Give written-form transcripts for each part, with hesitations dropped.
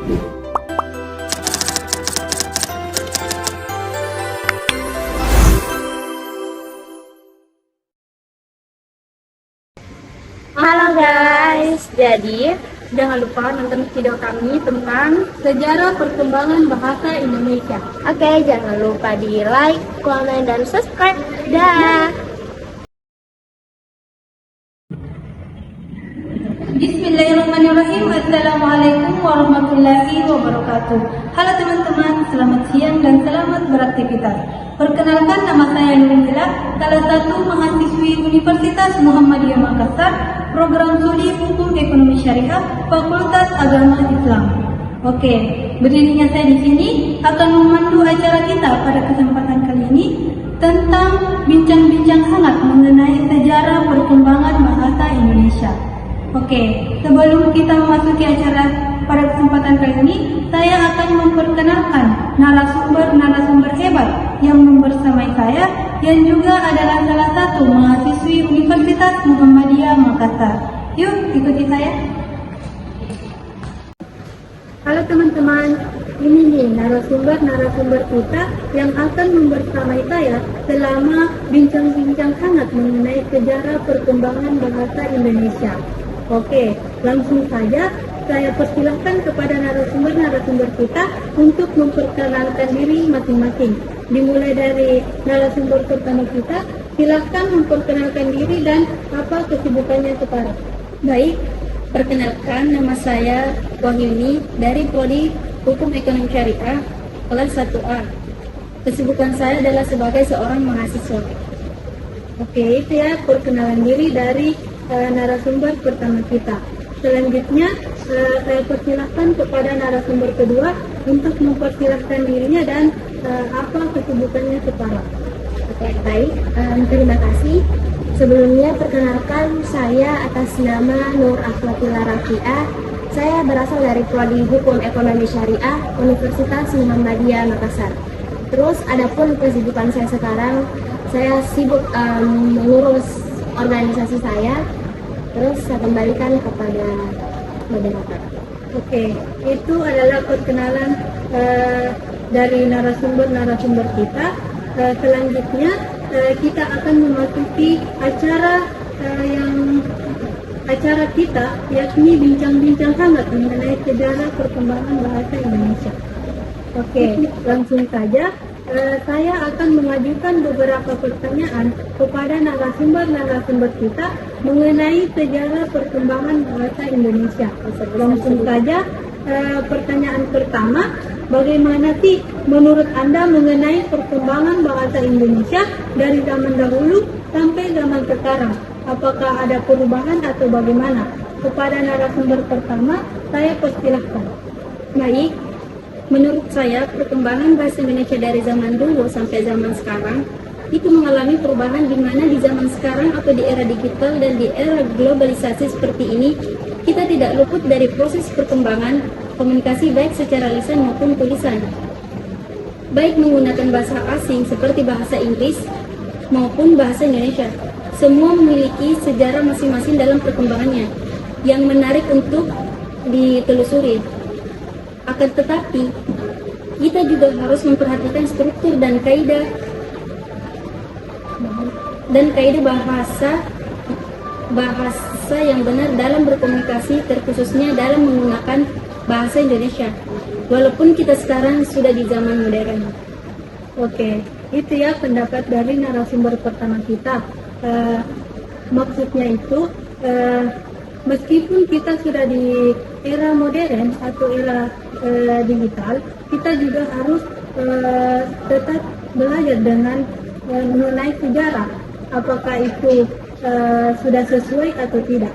Halo guys, jadi jangan lupa nonton video kami tentang sejarah perkembangan bahasa Indonesia. Oke, jangan lupa di like, komen, dan subscribe. Dah. Bismillahirrahmanirrahim. Assalamualaikum warahmatullahi wabarakatuh. Halo teman-teman, selamat siang dan selamat beraktivitas. Perkenalkan, nama saya Nurila, salah satu mahasiswi Universitas Muhammadiyah Makassar, program studi Hukum Ekonomi Syariah, Fakultas Agama Islam. Oke, berdirinya saya di sini akan memandu acara kita pada kesempatan kali ini tentang bincang-bincang hangat mengenai sejarah perkembangan bahasa Indonesia. Oke, sebelum kita memasuki acara pada kesempatan kali ini, saya akan memperkenalkan narasumber hebat yang membersamai saya, yang juga adalah salah satu mahasiswi Universitas Muhammadiyah Makassar. Yuk, ikuti saya. Halo teman-teman, ini nih narasumber kita yang akan membersamai saya selama bincang-bincang hangat mengenai sejarah perkembangan bahasa Indonesia. Oke, langsung saja saya persilahkan kepada narasumber kita untuk memperkenalkan diri masing-masing. Dimulai dari narasumber pertama kita, silahkan memperkenalkan diri dan apa kesibukannya sekarang. Baik, perkenalkan, nama saya Wahyuni dari Prodi Hukum Ekonomi Syariah kelas 1A. Kesibukan saya adalah sebagai seorang mahasiswa. Oke, itu ya perkenalan diri dari narasumber pertama kita. Selanjutnya, saya persilahkan kepada narasumber kedua untuk mempersilahkan dirinya dan apa kesibukannya sekarang. Oke, baik. Terima kasih. Sebelumnya, perkenalkan, saya atas nama Nur Akhwatila Rafi'ah. Saya berasal dari Prodi Hukum Ekonomi Syariah Universitas Muhammadiyah Makassar. Terus, adapun kesibukan saya sekarang, saya sibuk mengurus organisasi saya. Terus saya kembalikan kepada moderator. Oke, itu adalah perkenalan dari narasumber kita. Selanjutnya kita akan memasuki acara kita, yakni bincang-bincang hangat mengenai sejarah perkembangan bahasa Indonesia. Oke, langsung saja. Saya akan mengajukan beberapa pertanyaan kepada narasumber kita mengenai sejarah perkembangan bahasa Indonesia. Langsung saja, pertanyaan pertama, bagaimana sih menurut Anda mengenai perkembangan bahasa Indonesia dari zaman dahulu sampai zaman sekarang? Apakah ada perubahan atau bagaimana? Kepada narasumber pertama, saya persilahkan. Baik, menurut saya perkembangan bahasa Indonesia dari zaman dulu sampai zaman sekarang itu mengalami perubahan, di mana di zaman sekarang atau di era digital dan di era globalisasi seperti ini, kita tidak luput dari proses perkembangan komunikasi baik secara lisan maupun tulisan, baik menggunakan bahasa asing seperti bahasa Inggris maupun bahasa Indonesia. Semua memiliki sejarah masing-masing dalam perkembangannya yang menarik untuk ditelusuri. Akan tetapi, kita juga harus memperhatikan struktur dan kaidah bahasa yang benar dalam berkomunikasi, terkhususnya dalam menggunakan bahasa Indonesia. Walaupun kita sekarang sudah di zaman modern. Oke, itu ya pendapat dari narasumber pertama kita. Maksudnya itu, meskipun kita sudah di era modern atau era digital, kita juga harus tetap belajar dengan mengenai sejarah. Apakah itu sudah sesuai atau tidak?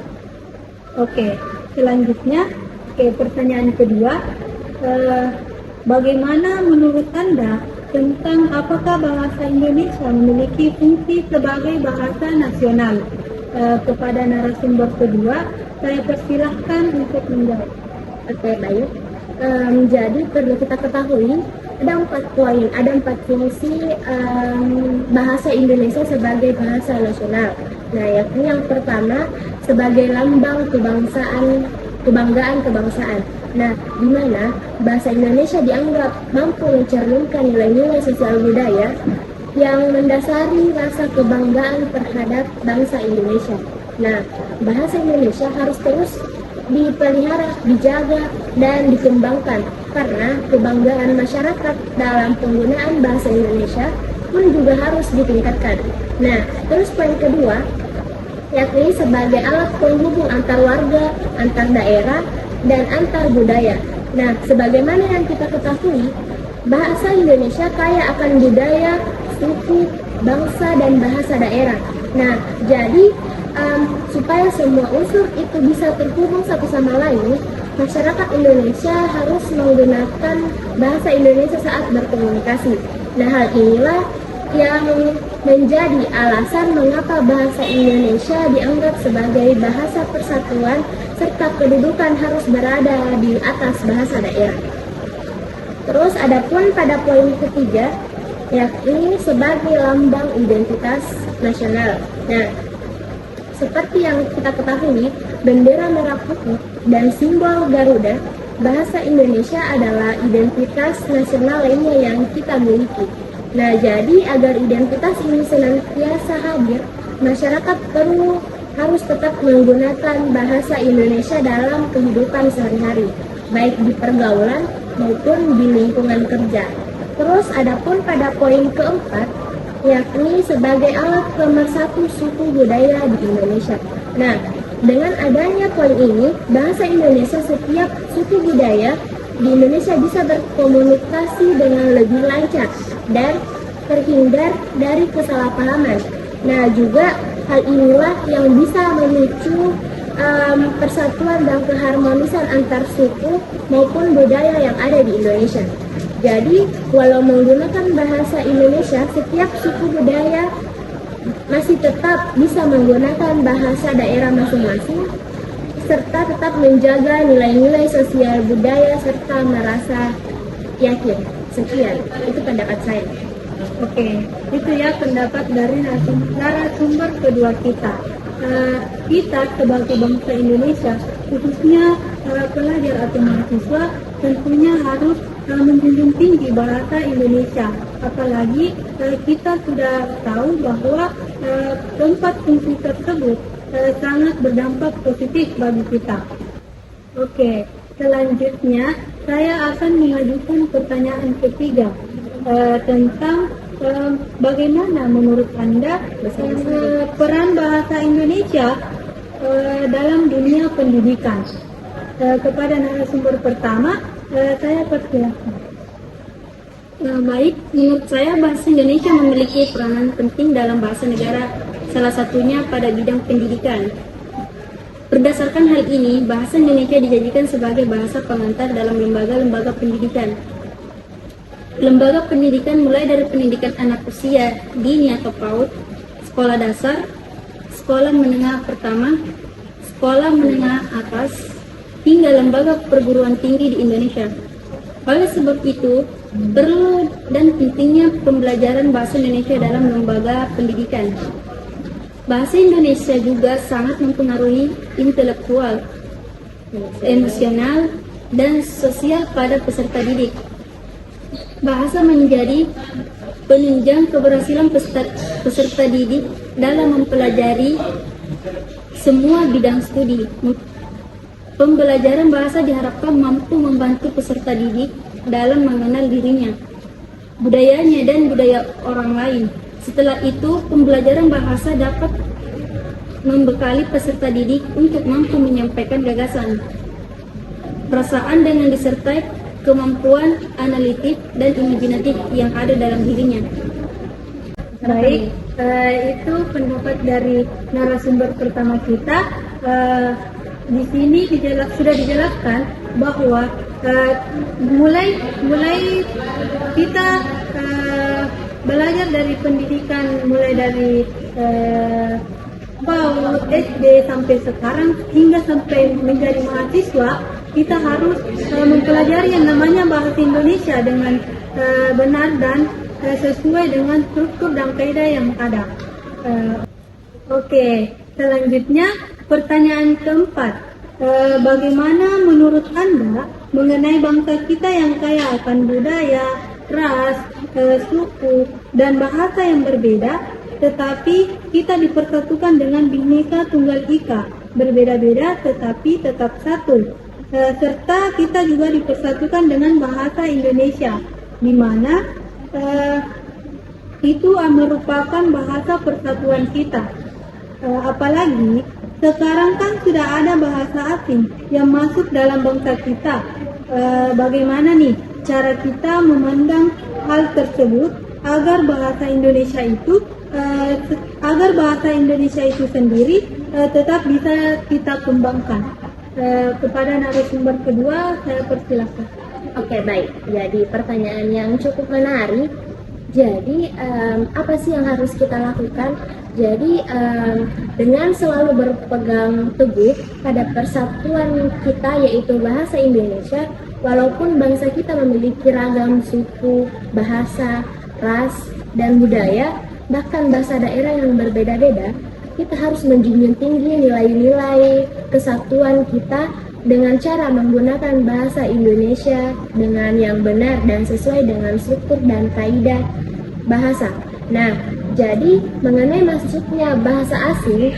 Oke, selanjutnya, pertanyaan kedua, bagaimana menurut Anda tentang apakah bahasa Indonesia memiliki fungsi sebagai bahasa nasional? Kepada narasumber kedua, saya persilahkan untuk menjawab. Oke, baik. Jadi perlu kita ketahui ada 4 poin, ada 4 fungsi bahasa Indonesia sebagai bahasa nasional. Nah, yakni yang pertama sebagai lambang kebangsaan kebanggaan kebangsaan. Nah, di mana bahasa Indonesia dianggap mampu mencerminkan nilai-nilai sosial budaya yang mendasari rasa kebanggaan terhadap bangsa Indonesia. Nah, bahasa Indonesia harus terus dipelihara, dijaga, dan dikembangkan karena kebanggaan masyarakat dalam penggunaan bahasa Indonesia pun juga harus ditingkatkan. Nah, terus poin kedua, yakni sebagai alat penghubung antar warga, antar daerah, dan antar budaya. Nah, sebagaimana yang kita ketahui, bahasa Indonesia kaya akan budaya, suku, bangsa, dan bahasa daerah. Nah, jadi supaya semua unsur itu bisa terhubung satu sama lain, masyarakat Indonesia harus menggunakan bahasa Indonesia saat berkomunikasi. Nah, hal inilah yang menjadi alasan mengapa bahasa Indonesia dianggap sebagai bahasa persatuan serta kedudukan harus berada di atas bahasa daerah. Terus adapun pada poin ketiga, yakni sebagai lambang identitas nasional. Nah, seperti yang kita ketahui, bendera merah putih dan simbol Garuda, bahasa Indonesia adalah identitas nasional lainnya yang kita miliki. Nah, jadi agar identitas ini senantiasa hadir, masyarakat harus tetap menggunakan bahasa Indonesia dalam kehidupan sehari-hari, baik di pergaulan maupun di lingkungan kerja. Terus adapun pada poin keempat, yakni sebagai alat pemersatu suku budaya di Indonesia. Nah, dengan adanya poin ini, bahasa Indonesia setiap suku budaya di Indonesia bisa berkomunikasi dengan lebih lancar dan terhindar dari kesalahpahaman. Nah, juga hal inilah yang bisa memicu persatuan dan keharmonisan antar suku maupun budaya yang ada di Indonesia. Jadi, walau menggunakan bahasa Indonesia, setiap suku budaya masih tetap bisa menggunakan bahasa daerah masing-masing, serta tetap menjaga nilai-nilai sosial budaya serta merasa yakin. Sekian, itu pendapat saya. Oke, itu ya pendapat dari narasumber kedua kita. Kita sebagai bangsa Indonesia, khususnya pelajar atau mahasiswa, tentunya harus menjunjung tinggi bahasa Indonesia. Apalagi kita sudah tahu bahwa keempat fungsi tersebut sangat berdampak positif bagi kita. Oke, selanjutnya saya akan mengajukan pertanyaan ketiga tentang bagaimana menurut Anda peran bahasa Indonesia dalam dunia pendidikan. Kepada narasumber pertama, saya persilakan. Baik, menurut saya bahasa Indonesia memiliki peranan penting dalam bahasa negara, salah satunya pada bidang pendidikan. Berdasarkan hal ini, bahasa Indonesia dijadikan sebagai bahasa pengantar dalam lembaga-lembaga pendidikan. Lembaga pendidikan mulai dari pendidikan anak usia dini atau PAUD, sekolah dasar, sekolah menengah pertama, sekolah menengah atas, hingga lembaga perguruan tinggi di Indonesia. Oleh sebab itu, perlu dan pentingnya pembelajaran bahasa Indonesia dalam lembaga pendidikan. Bahasa Indonesia juga sangat mempengaruhi intelektual, emosional, dan sosial pada peserta didik. Bahasa menjadi penunjang keberhasilan peserta didik dalam mempelajari semua bidang studi. Pembelajaran bahasa diharapkan mampu membantu peserta didik dalam mengenal dirinya, budayanya, dan budaya orang lain. Setelah itu, pembelajaran bahasa dapat membekali peserta didik untuk mampu menyampaikan gagasan, perasaan, dengan disertai kemampuan analitik dan imajinatif yang ada dalam dirinya. Baik, itu pendapat dari narasumber pertama kita. Di sini sudah dijelaskan bahwa mulai kita belajar dari pendidikan, mulai dari PAUD, SD sampai sekarang hingga sampai menjadi mahasiswa, kita harus mempelajari yang namanya bahasa Indonesia dengan benar dan sesuai dengan struktur dan kaidah yang ada. Oke, selanjutnya pertanyaan keempat. Bagaimana menurut Anda mengenai bangsa kita yang kaya akan budaya, ras, suku, dan bahasa yang berbeda, tetapi kita dipersatukan dengan Bhinneka Tunggal Ika, berbeda-beda tetapi tetap satu. Serta kita juga dipersatukan dengan bahasa Indonesia, di mana itu merupakan bahasa persatuan kita. Apalagi sekarang kan sudah ada bahasa asing yang masuk dalam bangsa kita. Bagaimana nih cara kita memandang hal tersebut agar bahasa Indonesia itu sendiri tetap bisa kita kembangkan. Kepada narasumber kedua saya persilakan. Oke, baik. Jadi pertanyaan yang cukup menarik. Jadi apa sih yang harus kita lakukan? Jadi dengan selalu berpegang teguh pada persatuan kita yaitu bahasa Indonesia, walaupun bangsa kita memiliki ragam suku, bahasa, ras, dan budaya, bahkan bahasa daerah yang berbeda-beda, kita harus menjunjung tinggi nilai-nilai kesatuan kita dengan cara menggunakan bahasa Indonesia dengan yang benar dan sesuai dengan struktur dan kaidah bahasa. Nah, jadi mengenai masuknya bahasa asing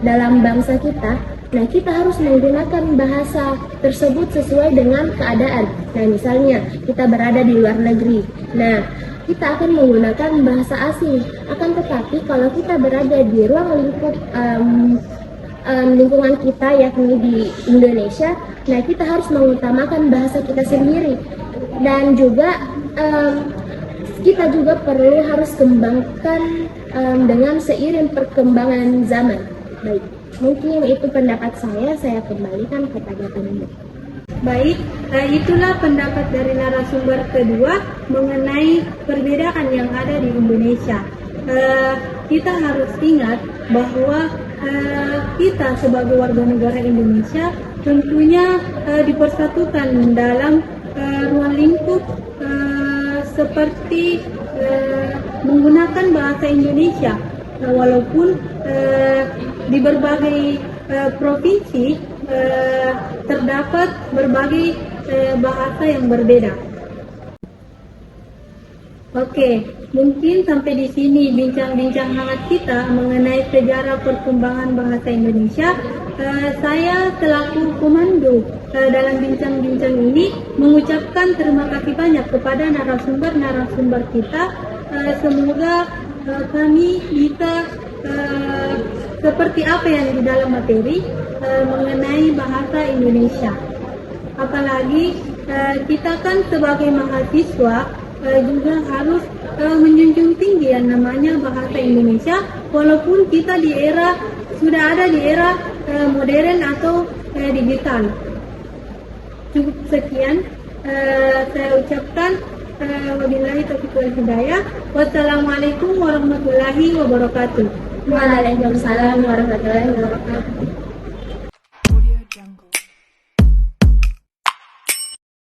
dalam bangsa kita, nah kita harus menggunakan bahasa tersebut sesuai dengan keadaan. Nah, misalnya kita berada di luar negeri, nah kita akan menggunakan bahasa asing. Akan tetapi kalau kita berada di ruang lingkup lingkungan kita yakni di Indonesia, nah kita harus mengutamakan bahasa kita sendiri. Dan juga kita juga perlu harus kembangkan dengan seiring perkembangan zaman. Baik, mungkin itu pendapat saya kembalikan kepada penulis. Baik, itulah pendapat dari narasumber kedua mengenai perbedaan yang ada di Indonesia. Kita harus ingat bahwa kita sebagai warga negara Indonesia tentunya dipersatukan dalam ruang lingkup seperti menggunakan bahasa Indonesia, walaupun di berbagai provinsi terdapat berbagai bahasa yang berbeda. Oke, mungkin sampai di sini bincang-bincang hangat kita mengenai sejarah perkembangan bahasa Indonesia. Saya selaku komando dalam bincang-bincang ini mengucapkan terima kasih banyak kepada narasumber-narasumber kita. Semoga kami bisa seperti apa yang di dalam materi mengenai bahasa Indonesia. Apalagi kita kan sebagai mahasiswa juga harus menjunjung tinggi yang namanya bahasa Indonesia, walaupun kita sudah ada di era modern atau digital. Cukup sekian saya ucapkan. Wabillahi taufiq wal hidayah. Wassalamualaikum warahmatullahi wabarakatuh. Waalaikumsalam warahmatullahi wabarakatuh.